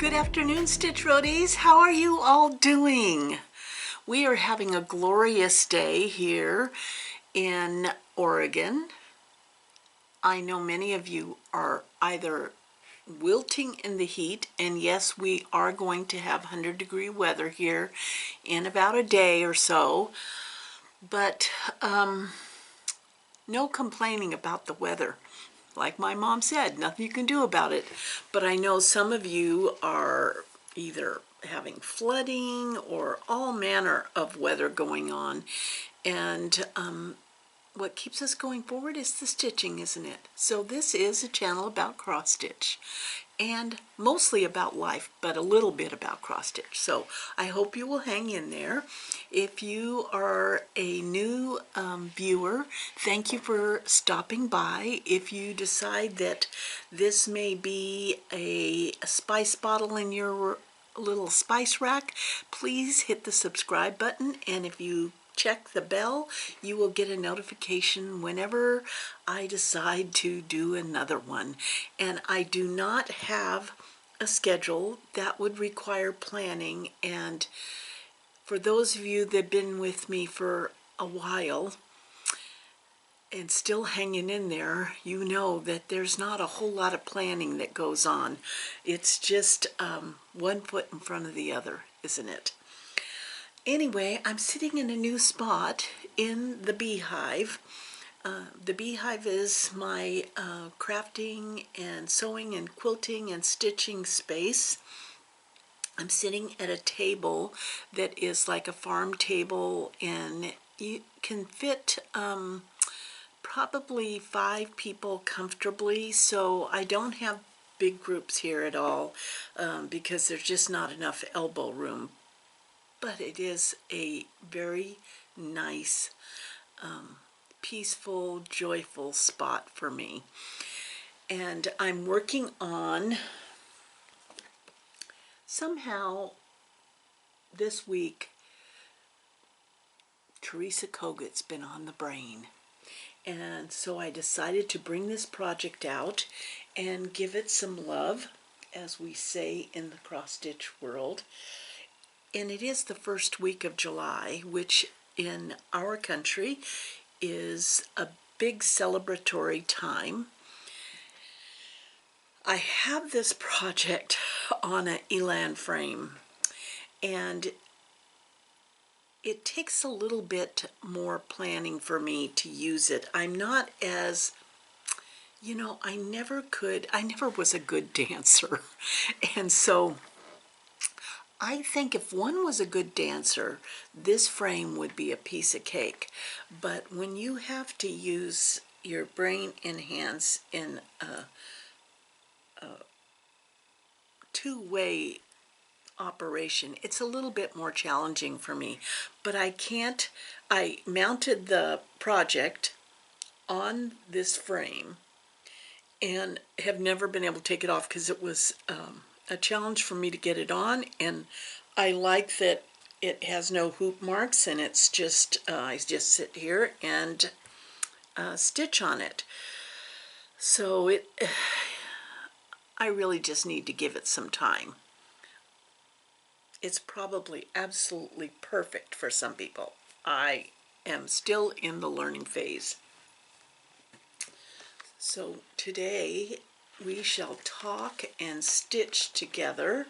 Good afternoon, Stitch Roadies. How are you all doing? We are having a glorious day here in Oregon. I know many of you are either wilting in the heat, and yes, we are going to have 100-degree weather here in about a day or so, but no complaining about the weather. Like my mom said, nothing you can do about it. But I know some of you are either having flooding or all manner of weather going on. And what keeps us going forward is the stitching, isn't it? So this is a channel about cross stitch and mostly about life, but a little bit about cross stitch. So I hope you will hang in there. If you are a new viewer, thank you for stopping by. If you decide that this may be a spice bottle in your little spice rack, please hit the subscribe button, and if you check the bell, you will get a notification whenever I decide to do another one. And I do not have a schedule that would require planning, and for those of you that have been with me for a while and still hanging in there, you know that there's not a whole lot of planning that goes on. It's just one foot in front of the other, isn't it? Anyway, I'm sitting in a new spot in the beehive. The beehive is my crafting and sewing and quilting and stitching space. I'm sitting at a table that is like a farm table, and you can fit probably 5 people comfortably, so I don't have big groups here at all because there's just not enough elbow room. But it is a very nice, peaceful, joyful spot for me. And I'm working on, somehow this week, Teresa Kogut's been on the brain. And so I decided to bring this project out and give it some love, as we say in the cross-stitch world. And it is the first week of July, which in our country is a big celebratory time. I have this project on an elan frame, and it takes a little bit more planning for me to use it. I'm not as, you know, I never was a good dancer. And so I think if one was a good dancer, this frame would be a piece of cake. But when you have to use your brain and hands in a two-way operation, it's a little bit more challenging for me. But I mounted the project on this frame and have never been able to take it off because it was a challenge for me to get it on, and I like that it has no hoop marks, and it's just I just sit here and stitch on it. So I really just need to give it some time. It's probably absolutely perfect for some people. I am still in the learning phase. So today we shall talk and stitch together.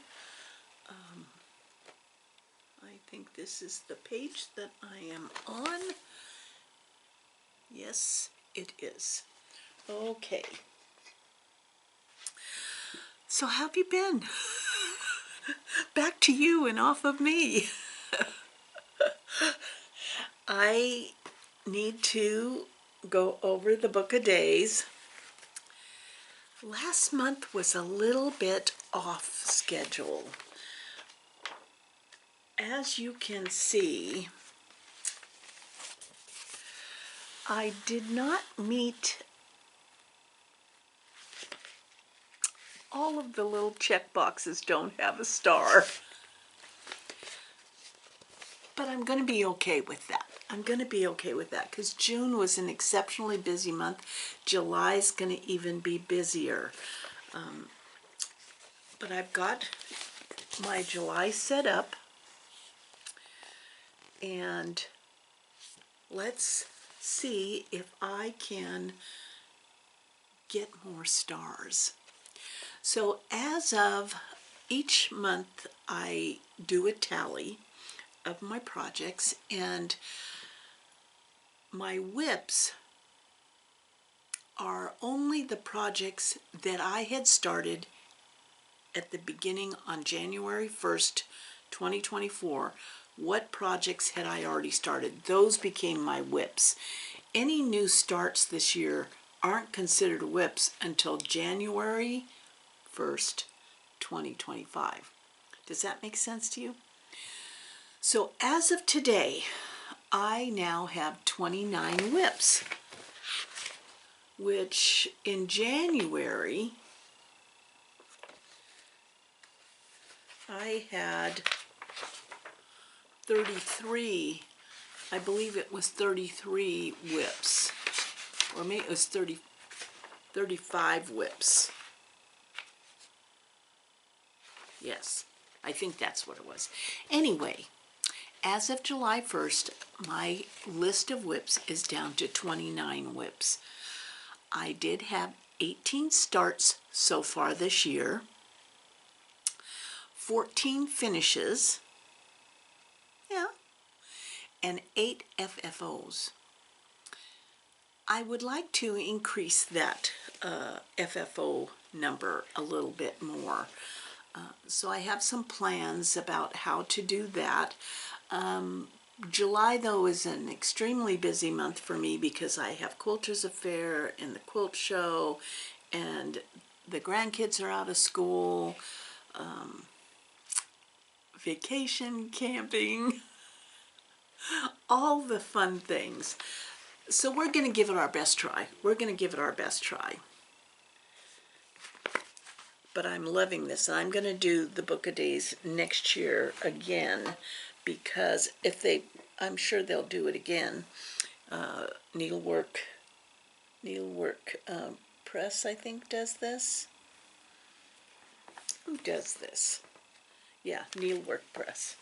I think this is the page that I am on. Yes, it is. Okay. So how have you been? Back to you and off of me. I need to go over the book of days. Last month was a little bit off schedule. As you can see, I did not meet all of the little check boxes. Don't have a star. But I'm going to be okay with that. I'm going to be okay with that because June was an exceptionally busy month. July's going to even be busier. But I've got my July set up, and let's see if I can get more stars. So as of each month, I do a tally of my projects, and my whips are only the projects that I had started at the beginning on January 1st, 2024. What projects had I already started? Those became my whips. Any new starts this year aren't considered whips until January 1st, 2025. Does that make sense to you? So as of today, I now have 29 whips, which in January I had 33, I believe it was 33 whips, or maybe it was 35 whips. Yes, I think that's what it was. Anyway, as of July 1st, my list of whips is down to 29 whips. I did have 18 starts so far this year, 14 finishes, yeah, and 8 FFOs. I would like to increase that FFO number a little bit more. So I have some plans about how to do that. July, though, is an extremely busy month for me because I have Quilters Affair and the Quilt Show, and the grandkids are out of school, vacation, camping, all the fun things. So we're going to give it our best try. We're going to give it our best try. But I'm loving this, and I'm going to do the Book of Days next year again, because I'm sure they'll do it again. Needlework Press, I think, does this. Who does this? Yeah, Needlework Press.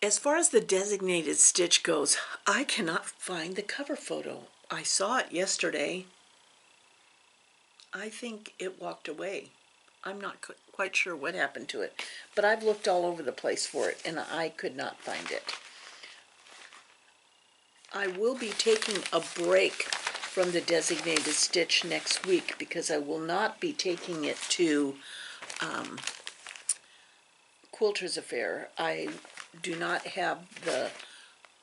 As far as the designated stitch goes, I cannot find the cover photo. I saw it yesterday. I think it walked away. I'm not quite sure what happened to it, but I've looked all over the place for it, and I could not find it. I will be taking a break from the designated stitch next week because I will not be taking it to Quilters Affair. I do not have the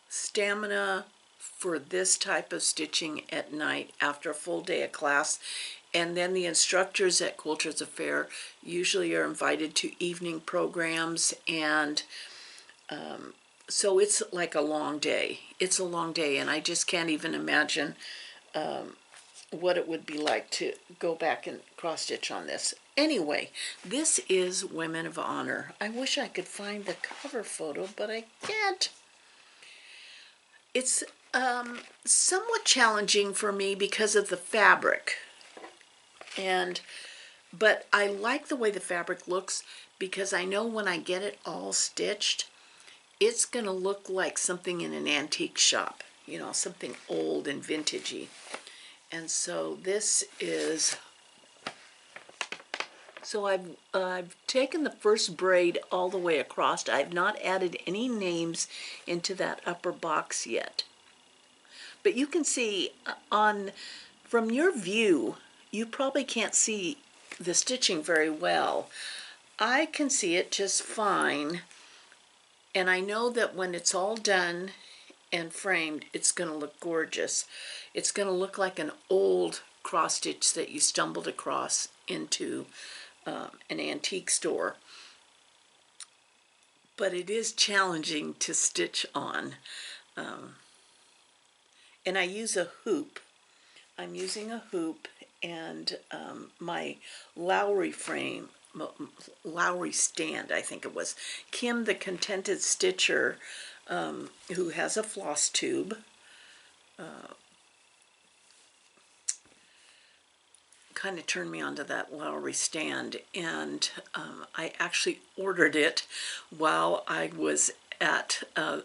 stamina for this type of stitching at night after a full day of class. And then the instructors at Quilters Affair usually are invited to evening programs, and so it's like a long day. It's a long day, and I just can't even imagine what it would be like to go back and cross-stitch on this. Anyway, this is Women of Honor. I wish I could find the cover photo, but I can't. It's somewhat challenging for me because of the fabric. But I like the way the fabric looks because I know when I get it all stitched, it's going to look like something in an antique shop, you know, something old and vintagey. And so this is, so I've taken the first braid all the way across. I've not added any names into that upper box yet. But you can see from your view, you probably can't see the stitching very well. I can see it just fine, and I know that when it's all done and framed, it's going to look gorgeous. It's going to look like an old cross stitch that you stumbled across into an antique store. But it is challenging to stitch on. And I use a hoop. I'm using a hoop and my Lowry frame, Lowry stand, I think it was. Kim, the Contented Stitcher, who has a floss tube, kind of turned me onto that Lowry stand, and I actually ordered it while I was at a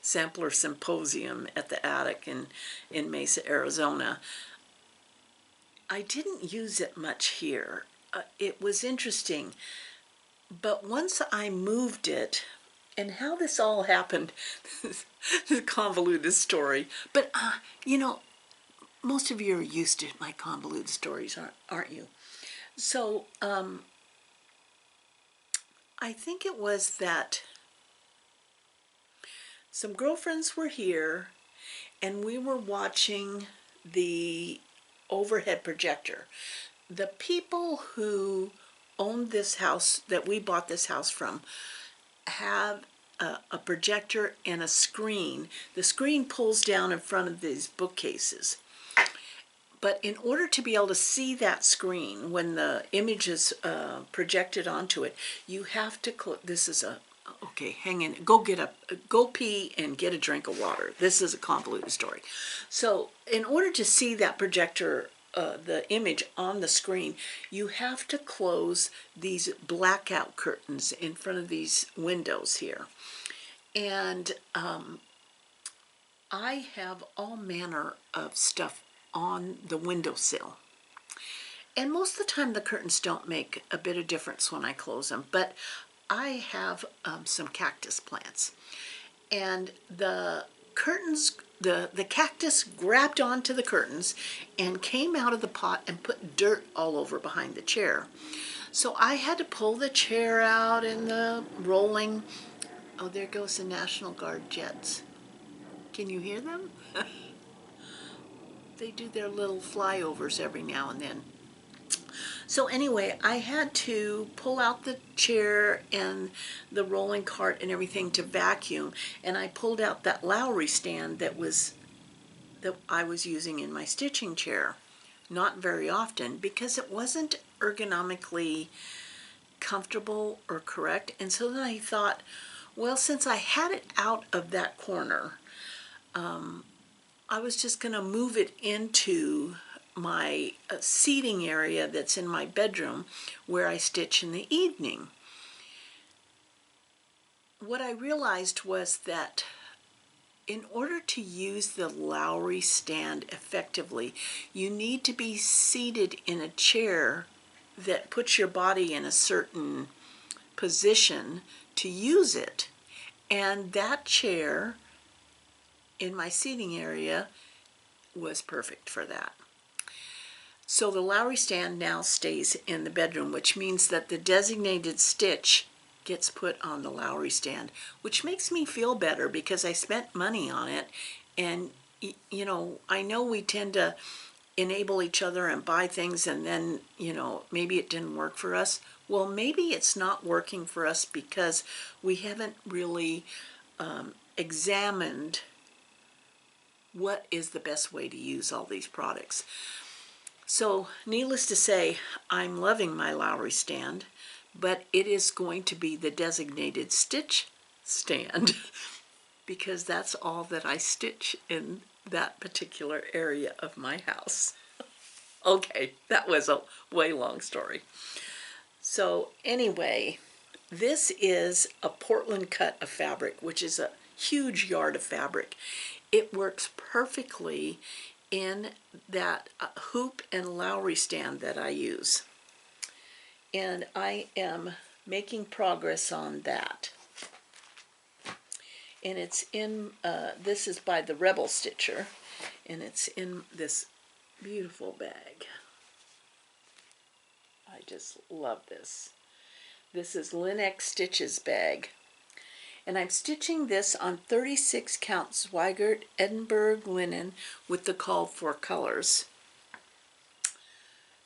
sampler symposium at the Attic in Mesa, Arizona. I didn't use it much here. It was interesting, but once I moved it, and how this all happened, this is a convoluted story, but you know, most of you are used to my convoluted stories, aren't you? So I think it was that some girlfriends were here and we were watching the overhead projector. The people who owned this house that we bought this house from have a projector and a screen. The screen pulls down in front of these bookcases. But in order to be able to see that screen when the image is projected onto it, you have to this is a, okay, hang in, go pee and get a drink of water. This is a convoluted story. So in order to see that projector, the image on the screen, you have to close these blackout curtains in front of these windows here. And I have all manner of stuff on the windowsill. And most of the time the curtains don't make a bit of difference when I close them, but I have some cactus plants. And the curtains, the cactus grabbed onto the curtains and came out of the pot and put dirt all over behind the chair. So I had to pull the chair out and the rolling. Oh, there goes the National Guard jets. Can you hear them? They do their little flyovers every now and then. So anyway, I had to pull out the chair and the rolling cart and everything to vacuum, and I pulled out that Lowry stand that I was using in my stitching chair. Not very often, because it wasn't ergonomically comfortable or correct. And so then I thought, well, since I had it out of that corner, I was just going to move it into my seating area that's in my bedroom where I stitch in the evening. What I realized was that in order to use the Lowry stand effectively, you need to be seated in a chair that puts your body in a certain position to use it. And that chair in my seating area was perfect for that. So the Lowry stand now stays in the bedroom, which means that the designated stitch gets put on the Lowry stand, which makes me feel better because I spent money on it. And, you know, I know we tend to enable each other and buy things and then, you know, maybe it didn't work for us. Well, maybe it's not working for us because we haven't really examined what is the best way to use all these products. So needless to say, I'm loving my Lowry stand, but it is going to be the designated stitch stand because that's all that I stitch in that particular area of my house. Okay, that was a way long story. So anyway, this is a Portland cut of fabric, which is a huge yard of fabric. It works perfectly in that hoop and Lowry stand that I use. And I am making progress on that. And it's in, this is by the Rebel Stitcher, and it's in this beautiful bag. I just love this. This is Linex Stitches bag. And I'm stitching this on 36 count Zweigart Edinburgh linen with the called for colors.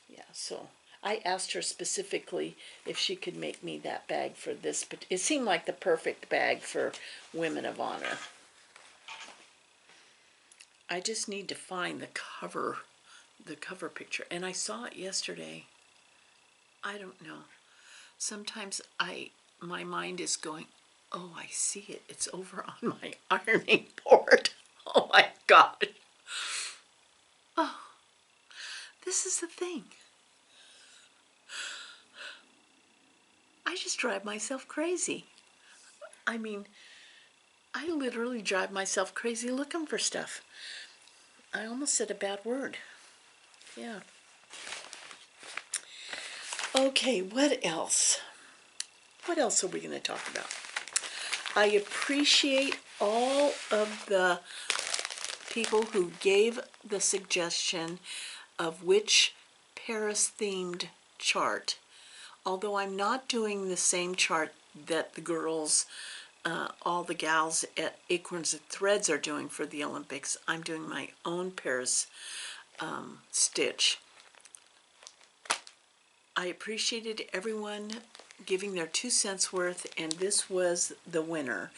Yeah, so I asked her specifically if she could make me that bag for this, but it seemed like the perfect bag for Women of Honor. I just need to find the cover picture, and I saw it yesterday. I don't know. Sometimes my mind is going, oh, I see it. It's over on my ironing board. Oh my God. Oh, this is the thing. I just drive myself crazy. I mean, I literally drive myself crazy looking for stuff. I almost said a bad word. Yeah. Okay, what else? What else are we going to talk about? I appreciate all of the people who gave the suggestion of which Paris-themed chart. Although I'm not doing the same chart that the girls, all the gals at Acorns and Threads are doing for the Olympics, I'm doing my own Paris stitch. I appreciated everyone giving their 2 cents worth, and this was the winner.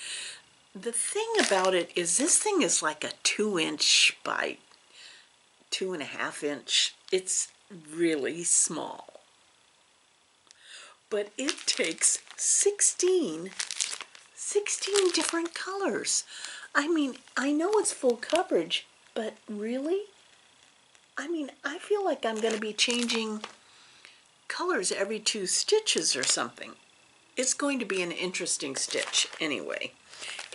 The thing about it is this thing is like a 2-inch by 2.5-inch. It's really small. But it takes 16 different colors. I mean, I know it's full coverage, but really? I mean, I feel like I'm going to be changing colors every 2 stitches or something. It's going to be an interesting stitch anyway.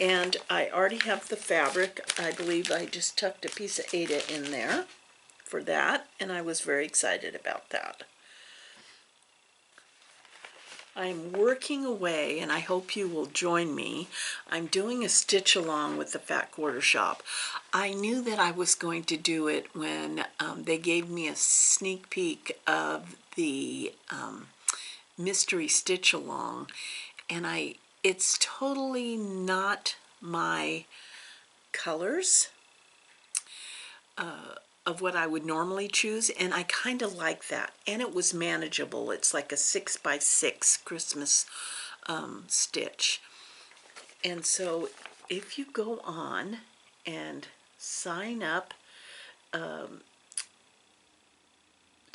And I already have the fabric. I believe I just tucked a piece of Aida in there for that, and I was very excited about that. I'm working away, and I hope you will join me. I'm doing a stitch along with the Fat Quarter Shop. I knew that I was going to do it when they gave me a sneak peek of the mystery stitch along, and it's totally not my colors of what I would normally choose, and I kind of like that. And it was manageable. It's like a 6x6 Christmas stitch. And so if you go on and sign up to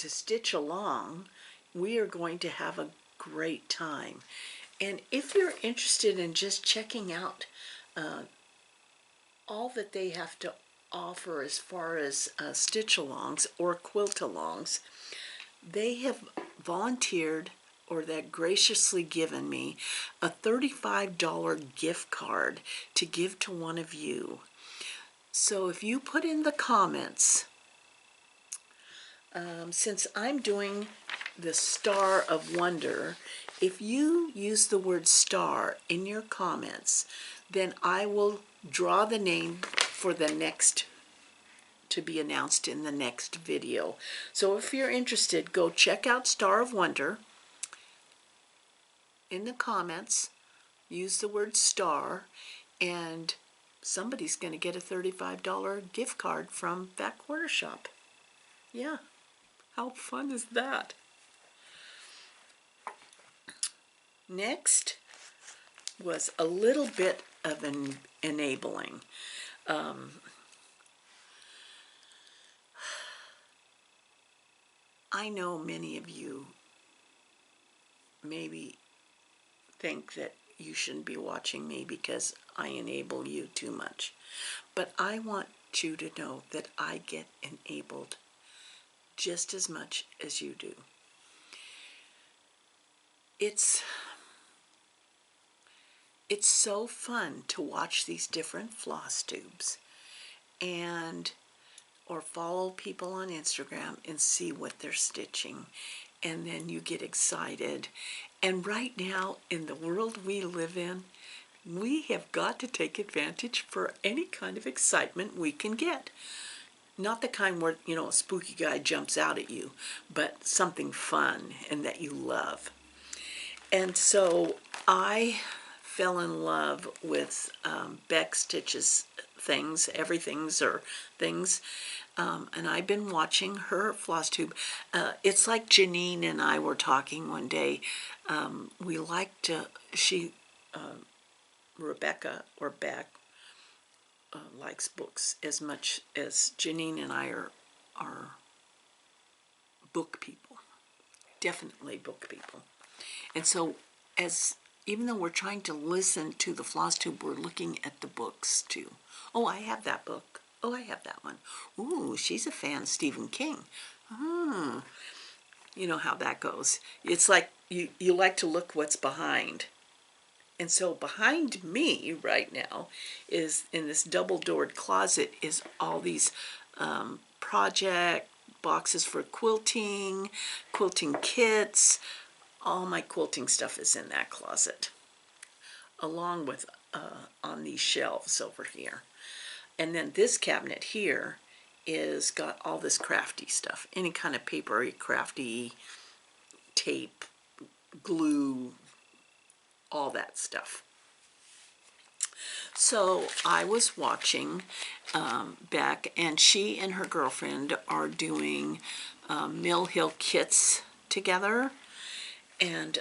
stitch along, we are going to have a great time. And if you're interested in just checking out all that they have to offer as far as stitch alongs or quilt alongs, they have volunteered, or that graciously given me, a $35 gift card to give to one of you. So if you put in the comments, since I'm doing the Star of Wonder, if you use the word star in your comments, then I will draw the name for the next, to be announced in the next video. So if you're interested, go check out Star of Wonder. In the comments, use the word star, and somebody's going to get a $35 gift card from Fat Quarter Shop. Yeah, how fun is that? Next was a little bit of an enabling. I know many of you maybe think that you shouldn't be watching me because I enable you too much. But I want you to know that I get enabled just as much as you do. It's so fun to watch these different floss tubes or follow people on Instagram and see what they're stitching, and then you get excited. And right now, in the world we live in, we have got to take advantage for any kind of excitement we can get. Not the kind where, you know, a spooky guy jumps out at you, but something fun and that you love. And so I fell in love with Beck Stitches things, everything's or things, and I've been watching her floss tube. It's like Janine and I were talking one day. We like to, Rebecca or Beck likes books as much as Janine and I are book people, definitely book people. And so even though we're trying to listen to the floss tube, we're looking at the books too. Oh, I have that book. Oh, I have that one. Ooh, she's a fan of Stephen King. You know how that goes. It's like you like to look what's behind. And so behind me right now is, in this double-doored closet, is all these project boxes for quilting, quilting kits. All my quilting stuff is in that closet, along with on these shelves over here. And then this cabinet here is got all this crafty stuff, any kind of papery, crafty, tape, glue, all that stuff. So I was watching Beck, and she and her girlfriend are doing Mill Hill kits together, and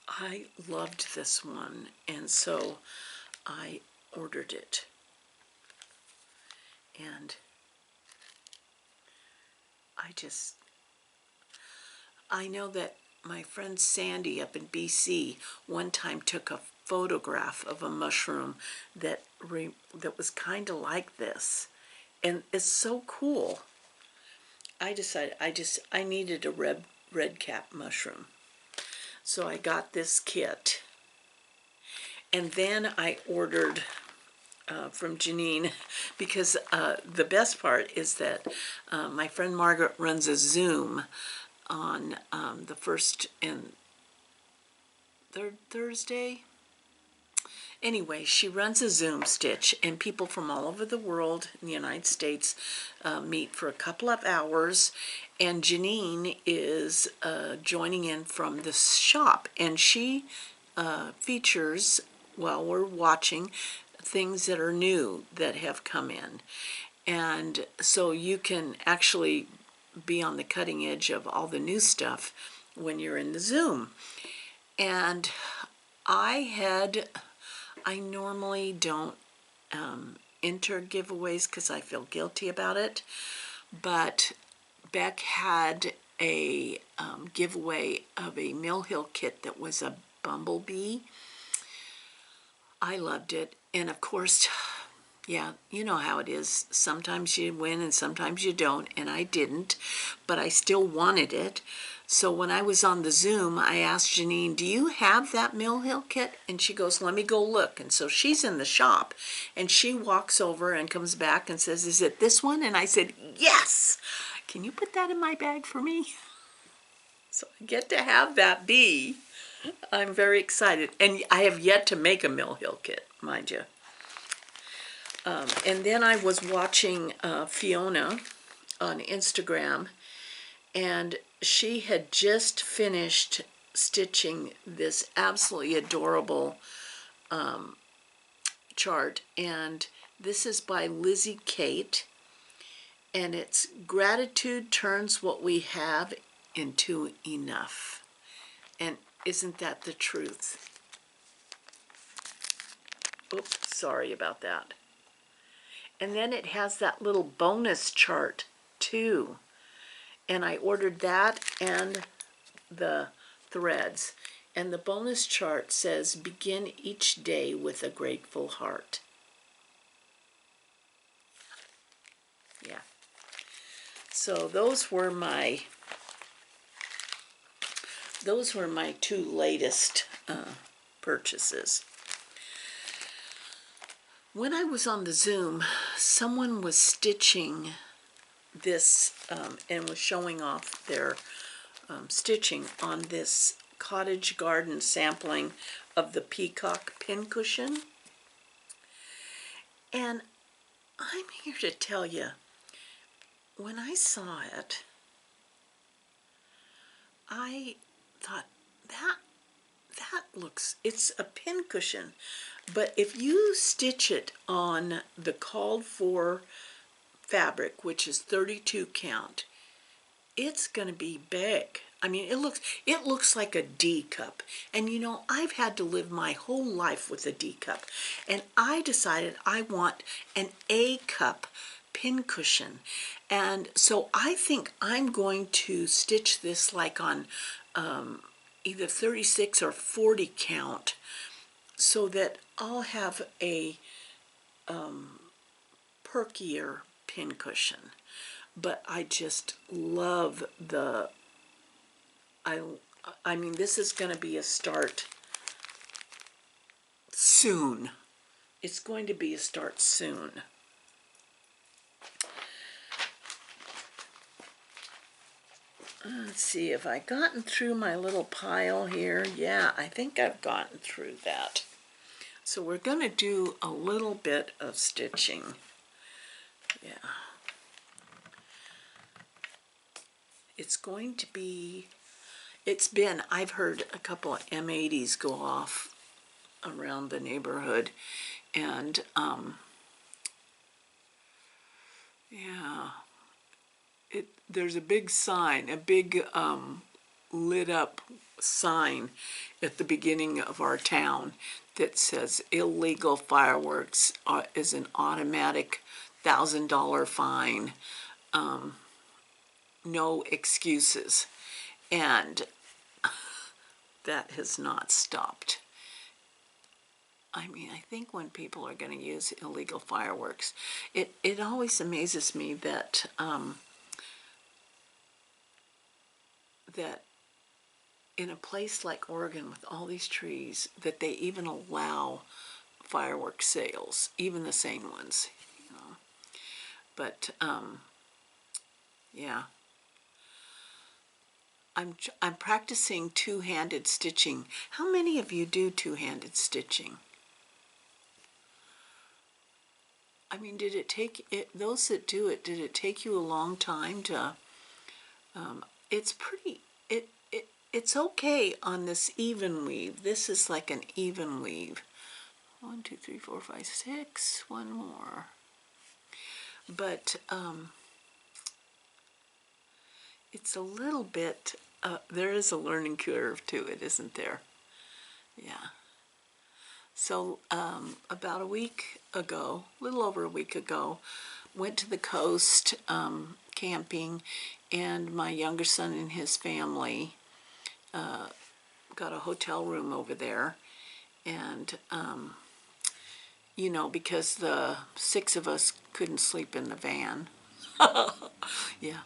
I loved this one, and so I ordered it. And I know that my friend Sandy up in BC one time took a photograph of a mushroom that was kind of like this, and it's so cool. I decided I needed a red cap mushroom, so I got this kit, and then I ordered from Janine, because the best part is that my friend Margaret runs a Zoom on the first and third Thursday. Anyway, she runs a Zoom stitch, and people from all over the world in the United States meet for a couple of hours, and Janine is joining in from the shop, and she features, while we're watching, things that are new that have come in. And so you can actually be on the cutting edge of all the new stuff when you're in the Zoom. And I normally don't enter giveaways because I feel guilty about it, but Beck had a giveaway of a Mill Hill kit that was a bumblebee. I loved it, and of course, yeah, you know how it is. Sometimes you win and sometimes you don't, and I didn't, but I still wanted it. So when I was on the Zoom, I asked Janine, do you have that Mill Hill kit? And she goes, let me go look. And so she's in the shop, and she walks over and comes back and says, is it this one? And I said, yes! Can you put that in my bag for me? So I get to have that bee. I'm very excited. And I have yet to make a Mill Hill kit, mind you. And then I was watching Fiona on Instagram, and she had just finished stitching this absolutely adorable chart, and this is by Lizzie Kate, and it's gratitude turns what we have into enough. And isn't that the truth? Oops, sorry about that. And then it has that little bonus chart too. And I ordered that and the threads. And the bonus chart says, begin each day with a grateful heart. Yeah. So those were my two latest purchases. When I was on the Zoom, someone was stitching this and was showing off their stitching on this cottage garden sampling of the peacock pincushion. And I'm here to tell you, when I saw it, I thought, that looks, it's a pincushion, but if you stitch it on the called for fabric, which is 32 count, it's going to be big. I mean, it looks like a D cup. And you know, I've had to live my whole life with a D cup, and I decided I want an A cup pincushion. And so I think I'm going to stitch this like on either 36 or 40 count, so that I'll have a perkier pincushion. but I just love the, I mean, this is going to be a start soon. It's going to be a start soon. Let's see, have I gotten through my little pile here? Yeah, I think I've gotten through that. So we're going to do a little bit of stitching. Yeah. It's going to be, I've heard a couple of M80s go off around the neighborhood, and yeah, there's a big sign, a big lit up sign at the beginning of our town that says illegal fireworks is an automatic $1,000 fine, no excuses, and that has not stopped. I mean, I think when people are going to use illegal fireworks, it always amazes me that that in a place like Oregon with all these trees, that they even allow fireworks sales, even the sane ones, you know. But yeah, I'm practicing two-handed stitching. How many of you do two-handed stitching? I mean, did it take it, those that do it, did it take you a long time to, it's pretty, it's okay on this even weave. This is like an even weave. 1, 2, 3, 4, 5, 6, one more. But it's a little bit, there is a learning curve to it, isn't there? Yeah. So about a week ago, a little over a week ago, went to the coast camping, and my younger son and his family got a hotel room over there. And, you know, because the 6 of us couldn't sleep in the van. Yeah.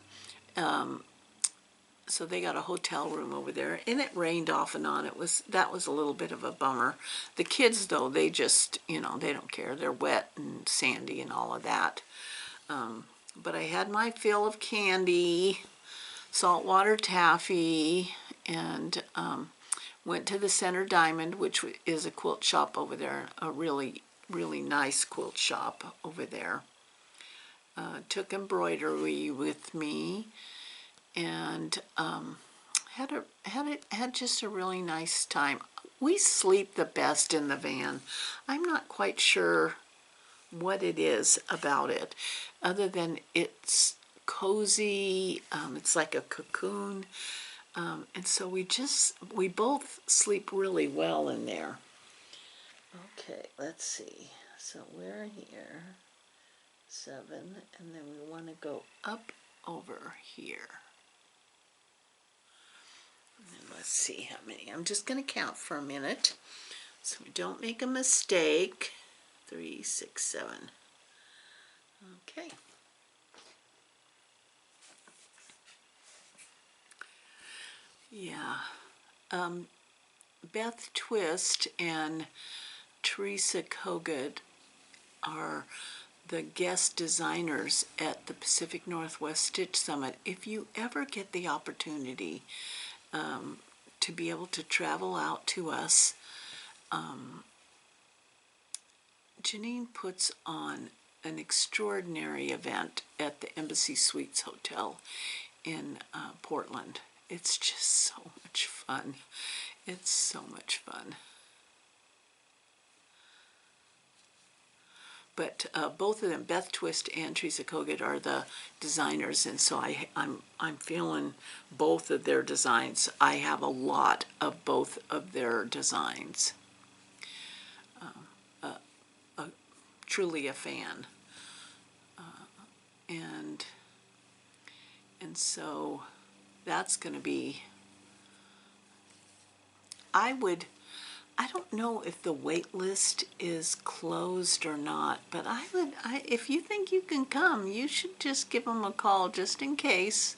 So they got a hotel room over there, and it rained off and on. That was a little bit of a bummer. The kids, though, they just, you know, they don't care. They're wet and sandy and all of that. But I had my fill of candy, saltwater taffy, and went to the Center Diamond, which is a quilt shop over there, a really, really nice quilt shop over there. Took embroidery with me, and had just a really nice time. We sleep the best in the van. I'm not quite sure what it is about it, other than it's cozy. It's like a cocoon, and so we both sleep really well in there. Okay, let's see. So we're here, 7, and then we want to go up over here. And let's see how many. I'm just going to count for a minute so we don't make a mistake. 3, 6, 7. Okay. Yeah. Beth Twist and Teresa Kogut are the guest designers at the Pacific Northwest Stitch Summit. If you ever get the opportunity to be able to travel out to us, Janine puts on an extraordinary event at the Embassy Suites Hotel in Portland. It's just so much fun. It's so much fun. But both of them, Beth Twist and Teresa Kogut, are the designers, and so I'm feeling both of their designs. I have a lot of both of their designs. Truly a fan, and so that's going to be. I would I don't know if the wait list is closed or not, but if you think you can come, you should just give them a call just in case.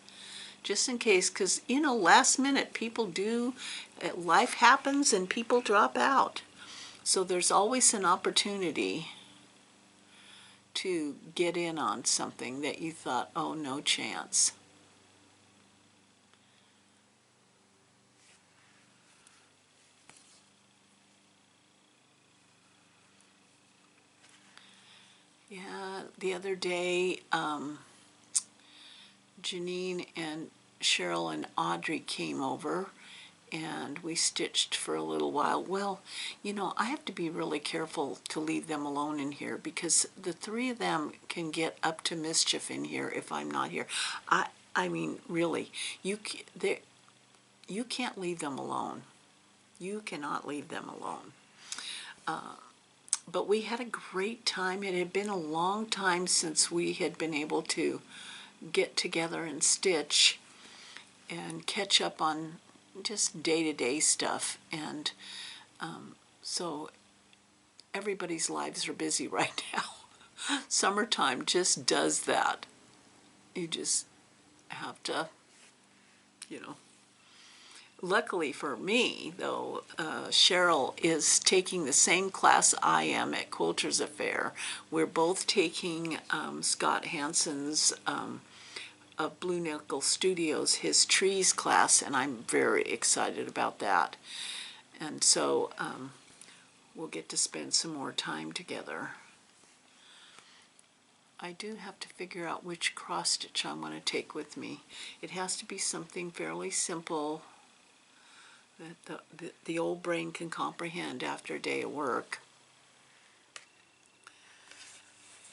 Just in case, because, you know, last minute people do, life happens and people drop out. So there's always an opportunity to get in on something that you thought, oh, no chance. Yeah, the other day, Janine and Cheryl and Audrey came over and we stitched for a little while. Well, you know, I have to be really careful to leave them alone in here because the three of them can get up to mischief in here if I'm not here. I mean, really, you can't leave them alone. You cannot leave them alone. But we had a great time. It had been a long time since we had been able to get together and stitch and catch up on just day-to-day stuff. And so everybody's lives are busy right now. Summertime just does that. You just have to, you know. Luckily for me, though, Cheryl is taking the same class I am at Quilter's Affair. We're both taking Scott Hansen's of Blue Nickel Studios, his trees class, and I'm very excited about that. And so we'll get to spend some more time together. I do have to figure out which cross stitch I want to take with me. It has to be something fairly simple that the old brain can comprehend after a day of work.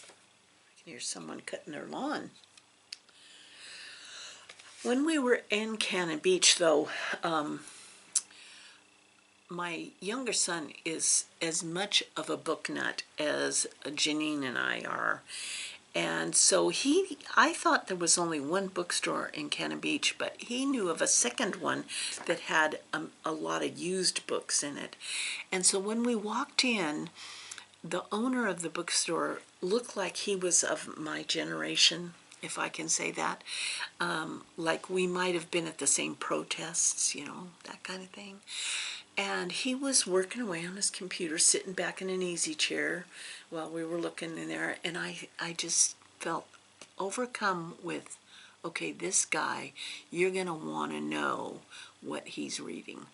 I can hear someone cutting their lawn. When we were in Cannon Beach, though, my younger son is as much of a book nut as Janine and I are. And so I thought there was only one bookstore in Cannon Beach, but he knew of a second one that had a lot of used books in it. And so when we walked in, the owner of the bookstore looked like he was of my generation, if I can say that. Like we might have been at the same protests, you know, that kind of thing. And he was working away on his computer, sitting back in an easy chair while we were looking in there. And I just felt overcome with, okay, this guy, you're going to want to know what he's reading.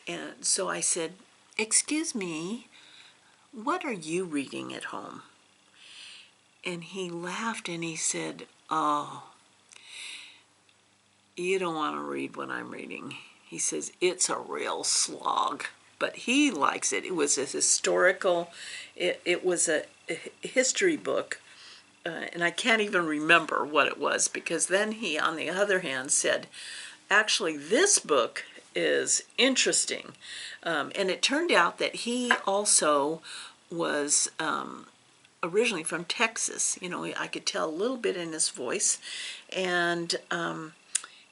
And so I said, excuse me, what are you reading at home? And he laughed and he said, oh, you don't want to read what I'm reading. He says, it's a real slog, but he likes it. It was a historical, it was a history book, and I can't even remember what it was, because then he, on the other hand, said, actually, this book is interesting. And it turned out that he also was originally from Texas. You know, I could tell a little bit in his voice. And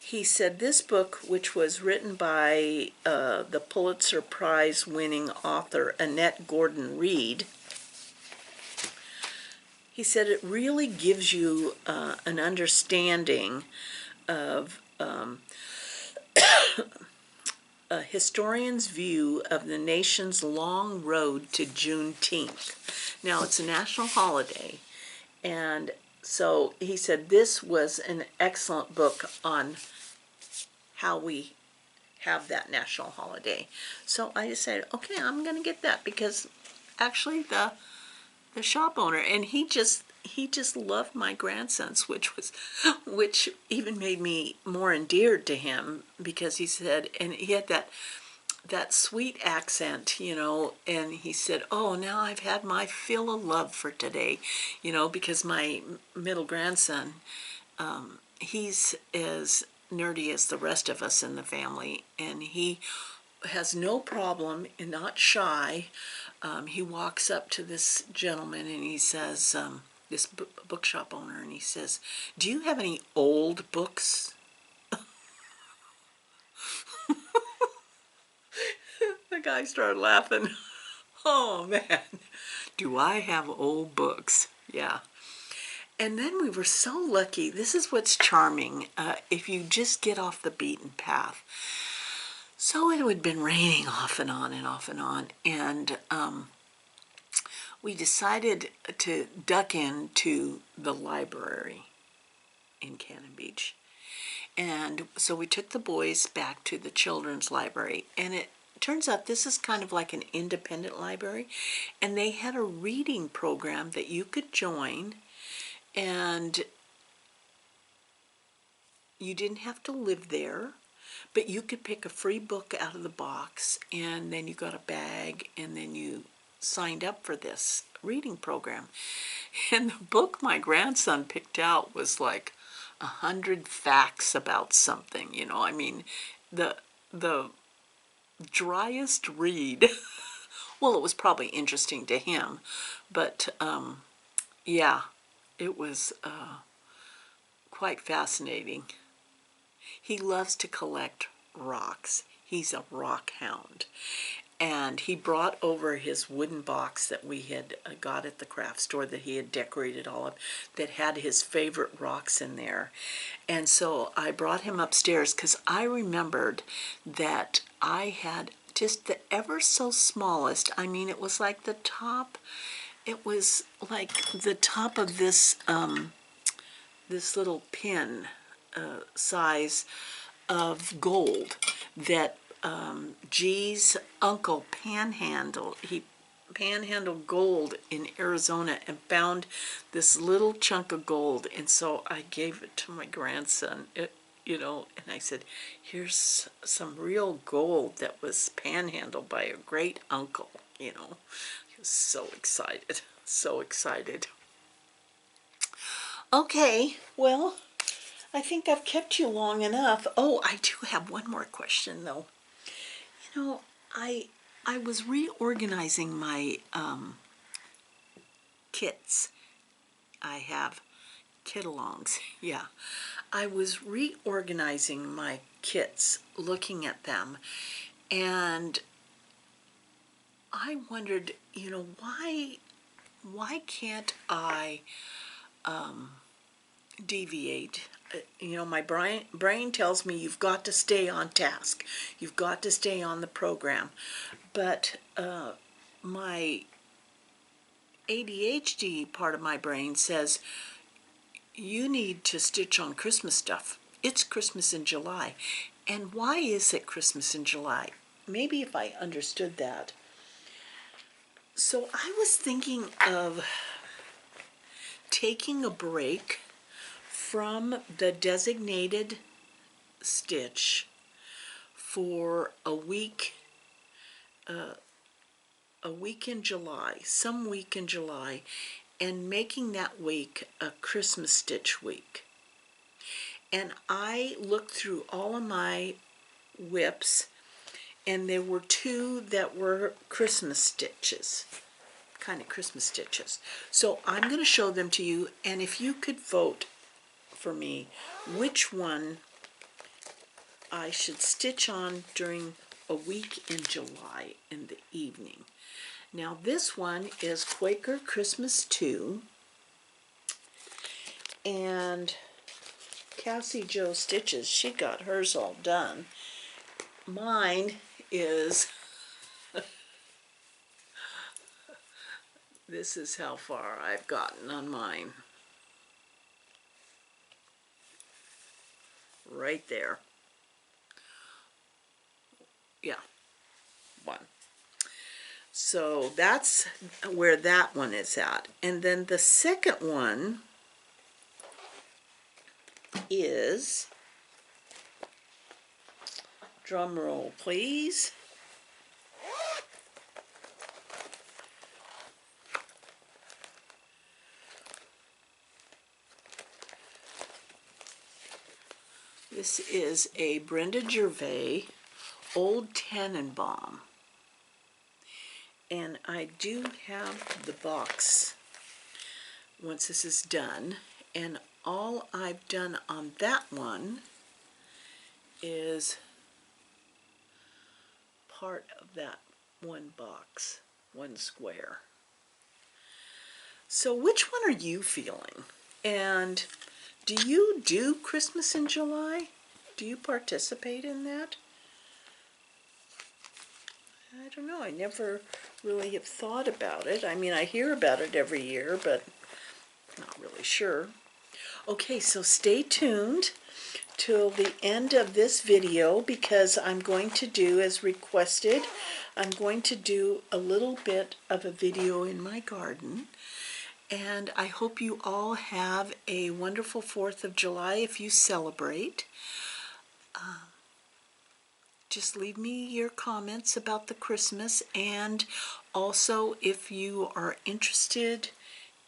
he said this book, which was written by the Pulitzer Prize winning author Annette Gordon Reed, he said it really gives you an understanding of a historian's view of the nation's long road to Juneteenth. Now, it's a national holiday, and so he said this was an excellent book on how we have that national holiday. So I decided, okay, I'm going to get that, because actually the shop owner, and he just loved my grandsons, which even made me more endeared to him, because he said, and he had that sweet accent, you know, and he said, oh, now I've had my fill of love for today, you know, because my middle grandson, he's as nerdy as the rest of us in the family, and he has no problem and not shy. He walks up to this gentleman and he says, this bookshop owner, and he says, do you have any old books? The guy started laughing. Oh man, do I have old books? Yeah. And then we were so lucky. This is what's charming. If you just get off the beaten path. So it had been raining off and on and off and on. And we decided to duck into the library in Cannon Beach. And so we took the boys back to the children's library. And it turns out this is kind of like an independent library. And they had a reading program that you could join. And you didn't have to live there, but you could pick a free book out of the box, and then you got a bag, and then you signed up for this reading program. And the book my grandson picked out was like 100 facts about something, you know. I mean, the driest read. Well, it was probably interesting to him, but yeah, it was quite fascinating. He loves to collect rocks. He's a rock hound. And he brought over his wooden box that we had got at the craft store that he had decorated all of, that had his favorite rocks in there. And so I brought him upstairs because I remembered that I had just the ever so smallest, I mean, it was like the top, it was like the top of this, this little pin size of gold that G's uncle he panhandled gold in Arizona and found this little chunk of gold, and so I gave it to my grandson, you know, and I said, here's some real gold that was panhandled by a great uncle, you know. He was so excited, so excited. Okay, well, I think I've kept you long enough. Oh, I do have one more question though. You know, I was reorganizing my kits. I have kit-alongs. Yeah. I was reorganizing my kits, looking at them, and I wondered, you know, why can't I deviate? You know, my brain tells me you've got to stay on task. You've got to stay on the program. But my ADHD part of my brain says, you need to stitch on Christmas stuff. It's Christmas in July. And why is it Christmas in July? Maybe if I understood that. So I was thinking of taking a break from the designated stitch for a week in July, some week in July, and making that week a Christmas stitch week. And I looked through all of my whips, and there were two that were Christmas stitches, kind of Christmas stitches. So I'm going to show them to you, and if you could vote for me which one I should stitch on during a week in July in the evening. Now this one is Quaker Christmas 2, and Cassie Jo Stitches, she got hers all done. Mine is, this is how far I've gotten on mine. Right there. Yeah, one. So that's where that one is at. And then the second one is, drum roll please, this is a Brenda Gervais Old Tannenbaum. And I do have the box once this is done, and all I've done on that one is part of that one box, one square. So which one are you feeling? And do you do Christmas in July? Do you participate in that? I don't know. I never really have thought about it. I mean, I hear about it every year, but not really sure. Okay, so stay tuned till the end of this video because I'm going to do, as requested, I'm going to do a little bit of a video in my garden. And I hope you all have a wonderful 4th of July if you celebrate. Just leave me your comments about the Christmas, and also if you are interested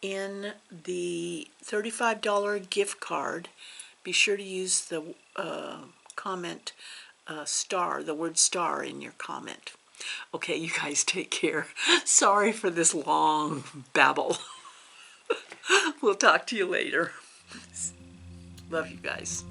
in the $35 gift card, be sure to use the comment star, the word star in your comment. Okay, you guys take care. Sorry for this long babble. We'll talk to you later. Love you guys.